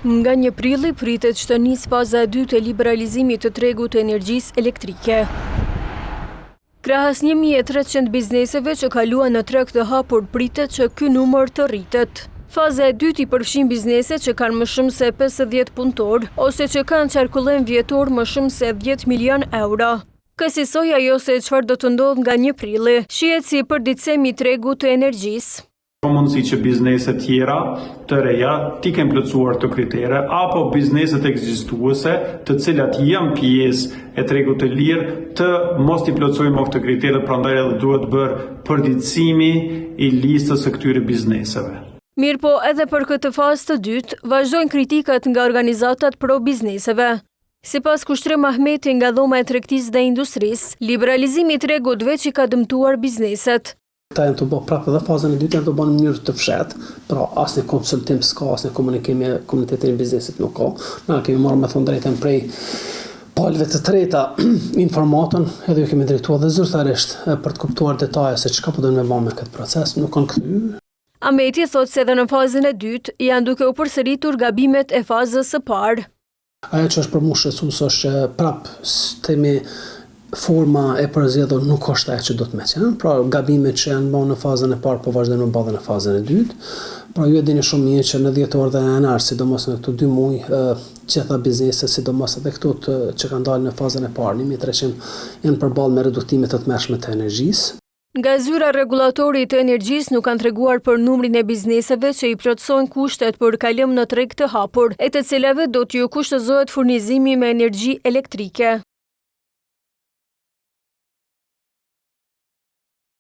Nga 1 prilli pritet që të nisë faza e dytë e liberalizimit të tregut të energjisë elektrike. Krahas 1300 bizneseve që kaluan në treg të hapur, pritet që ky numër të rritet. Faza e dytë i përfshin bizneset që kanë më shumë se 50 punëtor ose që kanë qarkullim vjetor më shumë se 10 milion euro. Kësaj ajo se çfarë do të ndodhë nga 1 prilli, shihet si përditësimi i tregut të energjisë. Ka mundësi që bizneset tjera të reja ti kenë plotësuar të kritere, apo bizneset ekzistuese të cilat janë pjesë e tregut të lirë të mos t'i plotësojnë këtë kritere, prandaj edhe duhet bërë përditësimi i listës së këtyre bizneseve. Mirë po, edhe për këtë fazë të dytë, vazhdojnë kritikat nga organizatat pro bizneseve. Sipas Kushtrim Ahmeti nga Dhoma e Tregtisë dhe Industrisë, liberalizimi i tregut veç i ka dëmtuar bizneset. Ta janë të bërë prapë dhe fazën e dytë janë të bërë në mënyrë të fshetë, pra asnjë konsultim s'ka, asnjë komunikim me komunitetin e biznesit nuk ka. Na kemi marrë me thonë drejtën prej palëve të treta informatën, edhe ju kemi drejtuar dhe zyrtarisht për të kuptuar detaje se çka po do të bëjmë me këtë proces, nuk kanë kthy. Ahmeti thotë se edhe në fazën e dytë janë duke u përsëritur gabimet e fazës së parë. Ajo që është për mua shqetësues është prapë themi forma e përzgjedhur nuk është ajo që do të mësojmë. Pra gabimet që janë bërë në fazën e parë po vazhdojnë të bëhen në fazën e dytë. Pra ju e dini shumë mirë që në dhjetor dhe në janar, sidomos në këto 2 muaj, gjitha bizneset, sidomos edhe këto që kanë dalë në fazën e parë, 1300 janë përballë me reduktime të tmerrshme të energjisë. Nga zyra rregullatori të energjisë nuk kanë treguar për numrin e bizneseve që i plotësojnë kushtet për kalim në treg të hapur, e të cilave do t'ju kushtëzohet furnizimi me energji elektrike.